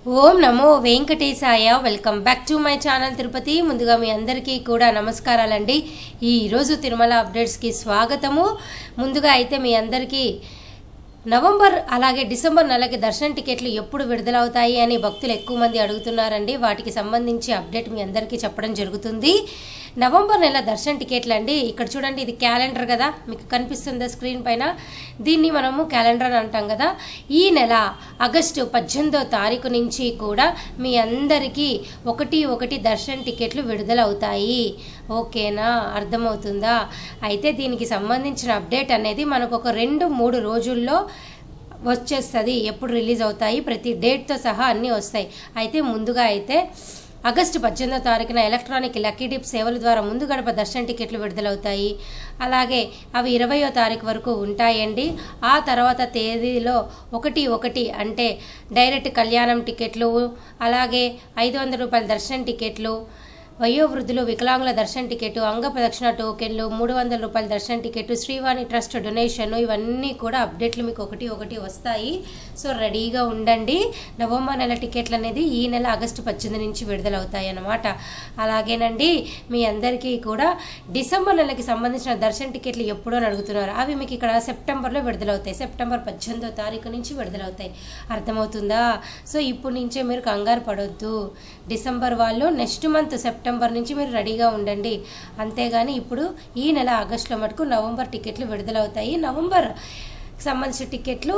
Om Namo Venkatesaya. Welcome back to my channel Tirupati. ముందుగా మీ అందరికీ కూడా నమస్కారాలండి. ఈరోజు తిరుమల అప్డేట్స్కి స్వాగతము. ముందుగా అయితే మీ అందరికీ నవంబర్ అలాగే డిసెంబర్ నెలకి దర్శనం టికెట్లు ఎప్పుడు విడుదలవుతాయి అని భక్తులు ఎక్కువ మంది అడుగుతున్నారండి. వాటికి సంబంధించి అప్డేట్ మీ అందరికీ చెప్పడం జరుగుతుంది. నవంబర్ నెల దర్శనం టికెట్లు అండి. ఇక్కడ చూడండి, ఇది క్యాలెండర్ కదా, మీకు కనిపిస్తుందా స్క్రీన్ పైన? దీన్ని మనము క్యాలెండర్ అని అంటాం కదా. ఈ నెల ఆగస్టు 18వ తారీఖు నుంచి కూడా మీ అందరికీ 1 దర్శనం టికెట్లు విడుదలవుతాయి. ఓకేనా, అర్థమవుతుందా? అయితే దీనికి సంబంధించిన అప్డేట్ అనేది మనకు ఒక 2-3 రోజుల్లో వచ్చేస్తుంది. ఎప్పుడు రిలీజ్ అవుతాయి, ప్రతి డేట్తో సహా అన్నీ వస్తాయి. అయితే ముందుగా అయితే ఆగస్టు 18వ తారీఖున ఎలక్ట్రానిక్ లక్కీ డిప్ సేవల ద్వారా ముందు గడప దర్శనం టికెట్లు విడుదలవుతాయి. అలాగే అవి 20వ తారీఖు వరకు ఉంటాయండి. ఆ తర్వాత తేదీలో 1 అంటే డైరెక్ట్ కళ్యాణం టికెట్లు, అలాగే 500 రూపాయల దర్శనం టికెట్లు, వయోవృద్ధులు వికలాంగుల దర్శన టికెట్, అంగ ప్రదక్షిణ టోకెన్లు, 300 రూపాయల దర్శన టికెట్, శ్రీవాణి ట్రస్ట్ డొనేషన్, ఇవన్నీ కూడా అప్డేట్లు మీకు ఒకటి వస్తాయి. సో రెడీగా ఉండండి. నవంబర్ నెల టికెట్లు అనేది ఈ నెల ఆగస్టు 18 నుంచి విడుదలవుతాయి అన్నమాట. అలాగేనండి, మీ అందరికీ కూడా డిసెంబర్ నెలకి సంబంధించిన దర్శన టికెట్లు ఎప్పుడో అని అడుగుతున్నారు. అవి మీకు ఇక్కడ సెప్టెంబర్లో విడుదలవుతాయి. సెప్టెంబర్ 18వ తారీఖు నుంచి విడుదలవుతాయి. అర్థమవుతుందా? సో ఇప్పుడు నుంచే మీరు కంగారు పడొద్దు. డిసెంబర్ వాళ్ళు నెక్స్ట్ మంత్ సెప్టెంబర్ నుంచి మీరు రెడీగా ఉండండి. అంతేగాని ఇప్పుడు ఈ నెల ఆగస్టులో మటుకు నవంబర్ టికెట్లు విడుదలవుతాయి. నవంబర్ సంబంధించిన టికెట్లు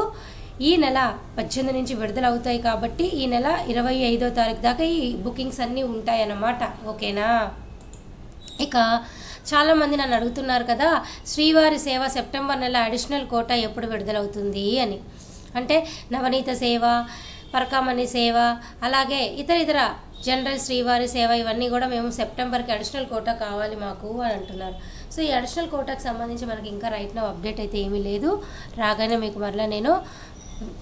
ఈ నెల 18 నుంచి విడుదలవుతాయి కాబట్టి ఈ నెల 25వ తారీఖు దాకా ఈ బుకింగ్స్ అన్నీ ఉంటాయన్నమాట. ఓకేనా? ఇక చాలామంది నన్ను అడుగుతున్నారు కదా, శ్రీవారి సేవ సెప్టెంబర్ నెల అడిషనల్ కోటా ఎప్పుడు విడుదలవుతుంది అని. అంటే నవనీత సేవ, పరకామణి సేవ, అలాగే ఇతర జనరల్ శ్రీవారి సేవ, ఇవన్నీ కూడా మేము సెప్టెంబర్కి అడిషనల్ కోటా కావాలి మాకు అని అంటున్నారు. సో ఈ అడిషనల్ కోటాకు సంబంధించి మనకి ఇంకా రైట్ నౌ అప్డేట్ అయితే ఏమీ లేదు. రాగానే మీకు మరలా నేను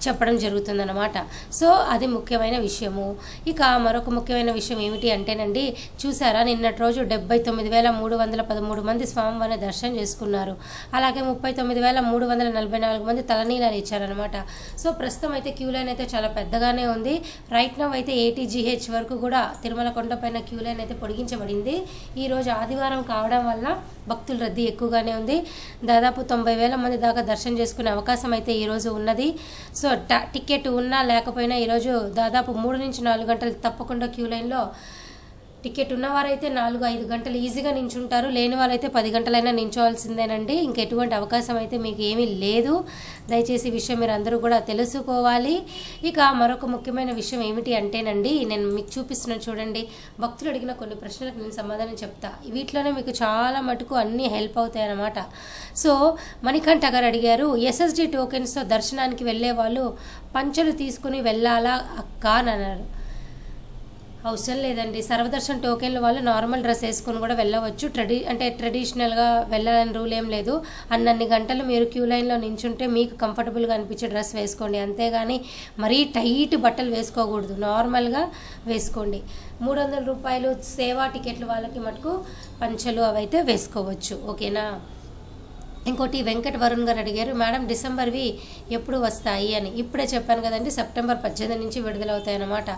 చెప్పడం జరుగుతుందన్నమాట. సో అది ముఖ్యమైన విషయము. ఇక మరొక ముఖ్యమైన విషయం ఏమిటి అంటేనండి, చూసారా నిన్నటి రోజు 79,313 మంది స్వామివారిని దర్శనం చేసుకున్నారు. అలాగే 39,344 మంది తలనీలాలు ఇచ్చారనమాట. సో ప్రస్తుతం అయితే క్యూ లైన్ అయితే చాలా పెద్దగానే ఉంది. రైట్ నౌ అయితే 80 GH వరకు కూడా తిరుమల కొండపైన క్యూ లైన్ అయితే పొడిగించబడింది. ఈరోజు ఆదివారం కావడం వల్ల భక్తుల రద్దీ ఎక్కువగానే ఉంది. దాదాపు 90,000 మంది దాకా దర్శనం చేసుకునే అవకాశం అయితే ఈరోజు ఉన్నది. సో టికెట్ ఉన్నా లేకపోయినా ఈరోజు దాదాపు 3 నుంచి 4 గంటలు తప్పకుండా క్యూ లైన్లో టికెట్ ఉన్నవారైతే 4-5 గంటలు ఈజీగా నించుంటారు. లేని వాళ్ళైతే 10 గంటలైనా నించోవాల్సిందేనండి. ఇంకెటువంటి అవకాశం అయితే మీకు ఏమీ లేదు. దయచేసి ఈ విషయం మీరు అందరూ కూడా తెలుసుకోవాలి. ఇక మరొక ముఖ్యమైన విషయం ఏమిటి అంటేనండి, నేను మీకు చూపిస్తున్నాను చూడండి. భక్తులు అడిగిన కొన్ని ప్రశ్నలకు నేను సమాధానం చెప్తా. వీటిలోనే మీకు చాలా మటుకు అన్నీ హెల్ప్ అవుతాయి అన్నమాట. సో మణికంఠ గారు అడిగారు, SSD టోకెన్స్తో దర్శనానికి వెళ్ళే వాళ్ళు పంచలు తీసుకుని వెళ్ళాలా అక్క అని అన్నారు. అవసరం లేదండి. సర్వదర్శన్ టోకెన్ల వాళ్ళు నార్మల్ డ్రెస్ వేసుకొని కూడా వెళ్ళవచ్చు. ట్రెడిషనల్గా వెళ్ళాలని రూల్ ఏం లేదు. అన్నన్ని గంటలు మీరు క్యూ లైన్లో నించుంటే మీకు కంఫర్టబుల్గా అనిపించే డ్రెస్ వేసుకోండి. అంతేగాని మరీ టైట్ బట్టలు వేసుకోకూడదు, నార్మల్గా వేసుకోండి. 300 రూపాయలు సేవా టికెట్లు వాళ్ళకి మటుకు పంచలు అవైతే వేసుకోవచ్చు. ఓకేనా? ఇంకోటి వెంకట వరుణ్ గారు అడిగారు, మేడం డిసెంబర్వి ఎప్పుడు వస్తాయి అని. ఇప్పుడే చెప్పాను కదండి, సెప్టెంబర్ 18 నుంచి విడుదలవుతాయి అన్నమాట.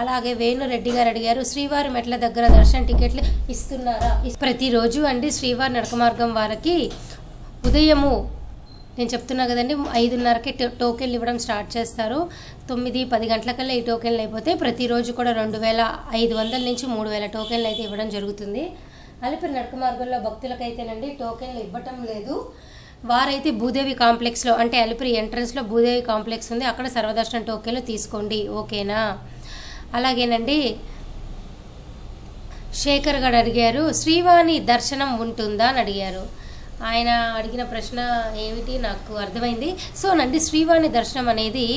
అలాగే వేణురెడ్డి గారు అడిగారు, శ్రీవారి మెట్ల దగ్గర దర్శన టికెట్లు ఇస్తున్నారా? ప్రతిరోజు అండి శ్రీవారి నడక మార్గం వారికి ఉదయము నేను చెప్తున్నా కదండి 5:30కి టోకెన్లు ఇవ్వడం స్టార్ట్ చేస్తారు. 9-10 గంటలకల్లా ఈ టోకెన్లు అయిపోతే ప్రతిరోజు కూడా 2,500 నుంచి 3,000 టోకెన్లు అయితే ఇవ్వడం జరుగుతుంది. అలిపిరి నడక మార్గంలో భక్తులకైతేనండి టోకెన్లు ఇవ్వటం లేదు. వారైతే భూదేవి కాంప్లెక్స్లో, అంటే అలిపిరి ఎంట్రన్స్లో భూదేవి కాంప్లెక్స్ ఉంది, అక్కడ సర్వదర్శనం టోకెన్లు తీసుకోండి. ఓకేనా? అలాగేనండి, శేఖర్ గారు అడిగారు, శ్రీవాణి దర్శనం ఉంటుందా అని అడిగారు. ఆయన అడిగిన ప్రశ్న ఏమిటి నాకు అర్థమైంది. సో నండి, శ్రీవాణి దర్శనం అనేది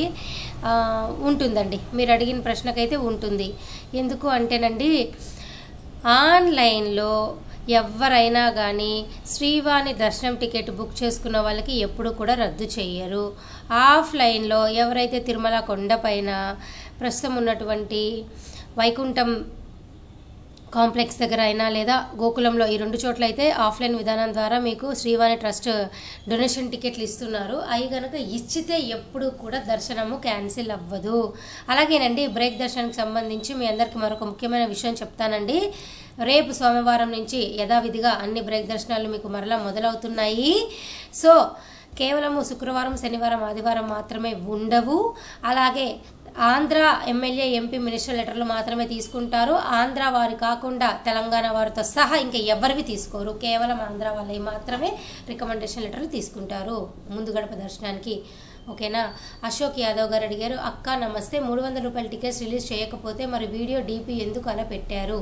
ఉంటుందండి. మీరు అడిగిన ప్రశ్నకైతే ఉంటుంది. ఎందుకు అంటేనండి, ఆన్లైన్లో ఎవరైనా కానీ శ్రీవాణి దర్శనం టికెట్ బుక్ చేసుకున్న వాళ్ళకి ఎప్పుడు కూడా రద్దు చేయరు. ఆఫ్లైన్లో ఎవరైతే తిరుమల కొండపైన ప్రస్తుతం ఉన్నటువంటి వైకుంఠం కాంప్లెక్స్ దగ్గర అయినా లేదా గోకులంలో ఈ 2 చోట్ల అయితే ఆఫ్లైన్ విధానం ద్వారా మీకు శ్రీవాణి ట్రస్ట్ డొనేషన్ టికెట్లు ఇస్తున్నారు. అవి కనుక ఇచ్చితే ఎప్పుడు కూడా దర్శనము క్యాన్సిల్ అవ్వదు. అలాగేనండి, బ్రేక్ దర్శనానికి సంబంధించి మీ అందరికీ మరొక ముఖ్యమైన విషయం చెప్తానండి. రేపు సోమవారం నుంచి యథావిధిగా అన్ని బ్రేక్ దర్శనాలు మీకు మరలా మొదలవుతున్నాయి. సో కేవలము శుక్రవారం, శనివారం, ఆదివారం మాత్రమే ఉండవు. అలాగే ఆంధ్ర ఎమ్మెల్యే, ఎంపీ, మినిస్టర్ లెటర్లు మాత్రమే తీసుకుంటారు. ఆంధ్ర వారి కాకుండా తెలంగాణ వారితో సహా ఇంకా ఎవరివి తీసుకోరు. కేవలం ఆంధ్ర వాళ్ళవి మాత్రమే రికమెండేషన్ లెటర్లు తీసుకుంటారు ముందు గడప దర్శనానికి. ఓకేనా. అశోక్ యాదవ్ గారు అడిగారు, అక్క నమస్తే, 300 రూపాయల టికెట్స్ రిలీజ్ చేయకపోతే మరి వీడియో డీపీ ఎందుకు అలా పెట్టారు?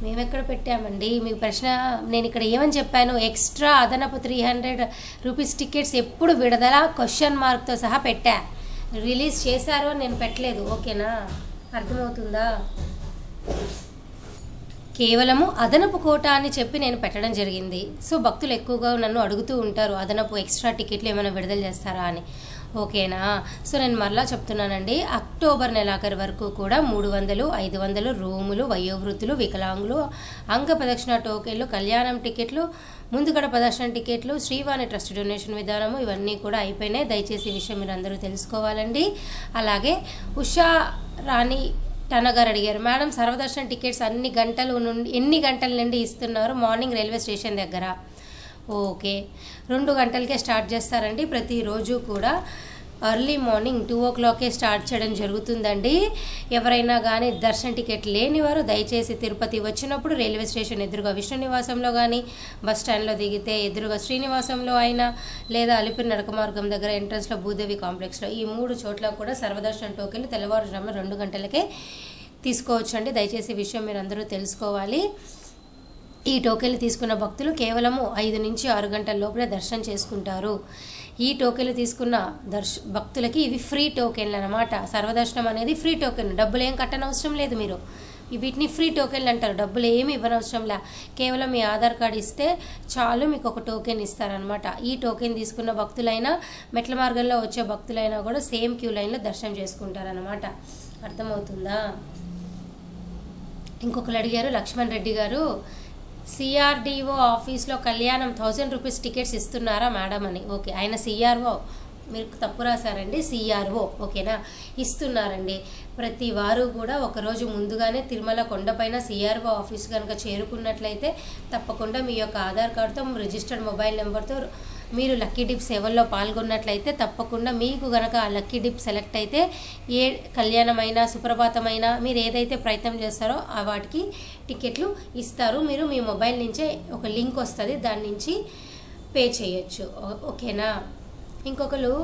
మేమెక్కడ పెట్టామండి మీకు ప్రశ్న? నేను ఇక్కడ ఏమని చెప్పాను? ఎక్స్ట్రా అదనపు 300 రూపీస్ టికెట్స్ ఎప్పుడు విడుదల క్వశ్చన్ మార్క్తో సహా పెట్టా. రిలీజ్ చేశారు అని నేను పెట్టలేదు. ఓకేనా, అర్థమవుతుందా? కేవలము అదనపు కోటా అని చెప్పి నేను పెట్టడం జరిగింది. సో భక్తులు ఎక్కువగా నన్ను అడుగుతూ ఉంటారు, అదనపు ఎక్స్ట్రా టికెట్లు ఏమైనా విడుదల చేస్తారా అని. ఓకేనా. సో నేను మరలా చెప్తున్నానండి, అక్టోబర్ నెలాఖరు వరకు కూడా 300, 500 రూములు, వయోవృద్ధులు, వికలాంగులు, అంగ ప్రదక్షిణ టోకెన్లు, కళ్యాణం టికెట్లు, ముందు గడప దర్శనం టికెట్లు, శ్రీవాణి ట్రస్ట్ డొనేషన్ విధానము ఇవన్నీ కూడా అయిపోయినాయి. దయచేసి ఈ విషయం మీరు అందరూ తెలుసుకోవాలండి. అలాగే ఉషా రాణి టనగారు అడిగారు, మేడం సర్వదర్శనం టికెట్స్ ఎన్ని గంటల నుండి ఇస్తున్నారు? మార్నింగ్ రైల్వే స్టేషన్ దగ్గర. ఓకే, 2 గంటలకే స్టార్ట్ చేస్తారండి. ప్రతిరోజు కూడా ఎర్లీ మార్నింగ్ 2 o'clock స్టార్ట్ చేయడం జరుగుతుందండి. ఎవరైనా కానీ దర్శన టికెట్ లేనివారు దయచేసి తిరుపతి వచ్చినప్పుడు రైల్వే స్టేషన్ ఎదురుగా విష్ణు నివాసంలో కానీ, బస్ స్టాండ్లో దిగితే ఎదురుగా శ్రీనివాసంలో అయినా, లేదా అలిపిరి నడక మార్గం దగ్గర ఎంట్రన్స్లో భూదేవి కాంప్లెక్స్లో, ఈ 3 చోట్ల కూడా సర్వదర్శన టోకెన్లు తెల్లవారుజామున 2 గంటలకే తీసుకోవచ్చండి. దయచేసి ఈ విషయం మీరు అందరూ తెలుసుకోవాలి. ఈ టోకెన్లు తీసుకున్న భక్తులు కేవలము 5 నుంచి 6 గంటల లోపలే దర్శనం చేసుకుంటారు. ఈ టోకెన్లు తీసుకున్న భక్తులకి ఇవి ఫ్రీ టోకెన్లు అన్నమాట. సర్వదర్శనం అనేది ఫ్రీ టోకెన్, డబ్బులు ఏం కట్టనవసరం లేదు. మీరు వీటిని ఫ్రీ టోకెన్లు అంటారు. డబ్బులు ఏమి ఇవ్వనవసరంలా, కేవలం మీ ఆధార్ కార్డు ఇస్తే చాలు, మీకు ఒక టోకెన్ ఇస్తారనమాట. ఈ టోకెన్ తీసుకున్న భక్తులైనా, మెట్ల మార్గంలో వచ్చే భక్తులైనా కూడా సేమ్ క్యూ లైన్లో దర్శనం చేసుకుంటారనమాట. అర్థమవుతుందా? ఇంకొకరు అడిగారు, లక్ష్మణ్ రెడ్డి గారు, సిఆర్డిఓ ఆఫీస్లో కళ్యాణం 1000 రూపీస్ టికెట్స్ ఇస్తున్నారా మేడం అని. ఓకే, ఆయన సిఆర్ఓ, మీరు తప్పు రాశారండి, సిఆర్ఓ. ఓకేనా, ఇస్తున్నారండి. ప్రతి వారు కూడా ఒకరోజు ముందుగానే తిరుమల కొండపైన సిఆర్ఓ ఆఫీస్ కనుక చేరుకున్నట్లయితే తప్పకుండా మీ యొక్క ఆధార్ కార్డుతో, రిజిస్టర్డ్ మొబైల్ నెంబర్తో మీరు లక్కీ డిప్ సేవల్లో పాల్గొన్నట్లయితే తప్పకుండా మీకు గనక ఆ లక్కీ డిప్ సెలెక్ట్ అయితే ఏ కళ్యాణమైనా, సుప్రభాతమైనా మీరు ఏదైతే ప్రయత్నం చేస్తారో ఆ వాటికి టికెట్లు ఇస్తారు. మీరు మీ మొబైల్ నుంచే ఒక లింక్ వస్తుంది, దాని నుంచి పే చేయొచ్చు. ఓకేనా. ఇంకొకరు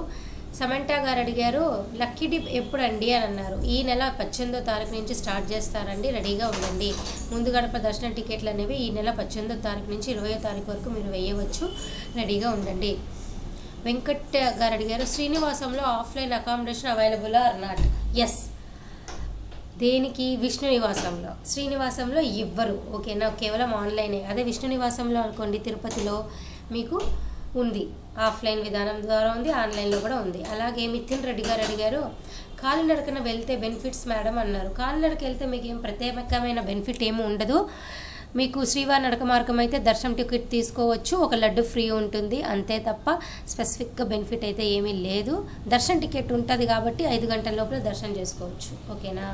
సమంటా గారు అడిగారు, లక్కీ డిప్ ఎప్పుడండి అని అన్నారు. ఈ నెల 18వ తారీఖు నుంచి స్టార్ట్ చేస్తారండి, రెడీగా ఉండండి. ముందు గడప దర్శన టికెట్లు అనేవి ఈ నెల 18వ తారీఖు నుంచి 20వ తారీఖు వరకు మీరు వేయవచ్చు, రెడీగా ఉండండి. వెంకట్ గారు అడిగారు, శ్రీనివాసంలో offline accommodation available or not? Yes. దేనికి? విష్ణు నివాసంలో. శ్రీనివాసంలో ఇవ్వరు. ఓకేనా, కేవలం ఆన్లైనే. అదే విష్ణు నివాసంలో అనుకోండి, తిరుపతిలో మీకు ఉంది, ఆఫ్లైన్ విధానం ద్వారా ఉంది, ఆన్లైన్లో కూడా ఉంది. అలాగే మిథున్ రెడ్డి గారు అడిగారు, కాలినడకన వెళ్తే బెనిఫిట్స్ మేడం అన్నారు. కాలినడక వెళ్తే మీకు ఏం ప్రత్యేకమైన బెనిఫిట్ ఏమి ఉండదు. మీకు శ్రీవారి నడక మార్గం అయితే దర్శనం టికెట్ తీసుకోవచ్చు, ఒక లడ్డు ఫ్రీ ఉంటుంది, అంతే తప్ప స్పెసిఫిక్గా బెనిఫిట్ అయితే ఏమీ లేదు. దర్శనం టికెట్ ఉంటుంది కాబట్టి 5 గంటల లోపల దర్శనం చేసుకోవచ్చు. ఓకేనా.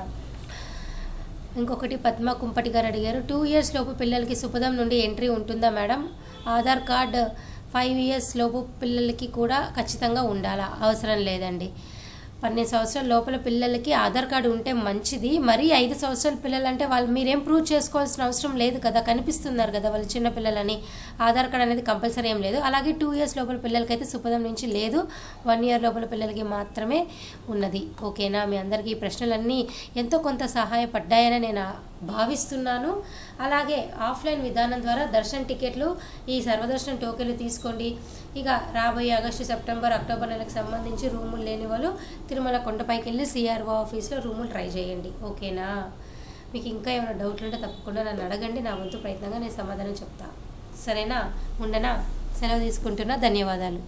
ఇంకొకటి పద్మ కుంపటి గారు అడిగారు, 2 years లోపు పిల్లలకి సుపదం నుండి ఎంట్రీ ఉంటుందా మేడం? ఆధార్ కార్డ్ 5 years లోపు పిల్లలకి కూడా ఖచ్చితంగా ఉండాలా? అవసరం లేదండి. 12 సంవత్సరాల లోపల పిల్లలకి ఆధార్ కార్డు ఉంటే మంచిది. మరీ 5 సంవత్సరాల పిల్లలంటే వాళ్ళు మీరేం ప్రూవ్ చేసుకోవాల్సిన అవసరం లేదు కదా, కనిపిస్తున్నారు కదా వాళ్ళు చిన్న పిల్లలని. ఆధార్ కార్డు అనేది కంపల్సరీ ఏం లేదు. అలాగే 2 years లోపల పిల్లలకైతే సుపదం నుంచి లేదు, 1 year లోపల పిల్లలకి మాత్రమే ఉన్నది. ఓకేనా. మీ అందరికీ ఈ ప్రశ్నలన్నీ ఎంతో కొంత సహాయపడ్డాయని నేను భావిస్తున్నాను. అలాగే ఆఫ్లైన్ విధానం ద్వారా దర్శన టికెట్లు, ఈ సర్వదర్శనం టోకెన్లు తీసుకోండి. ఇక రాబోయే ఆగస్టు, సెప్టెంబర్, అక్టోబర్ నెలకు సంబంధించి రూములు లేని వాళ్ళు తిరుమల కొండపైకి వెళ్ళి సిఆర్ఓ ఆఫీస్లో రూములు ట్రై చేయండి. ఓకేనా. మీకు ఇంకా ఏమైనా డౌట్లు ఉంటే తప్పకుండా నన్ను అడగండి, నా వంతు ప్రయత్నంగా నేను సమాధానం చెప్తా. సరేనా. ఉండనా, సెలవు తీసుకుంటున్నా. ధన్యవాదాలు.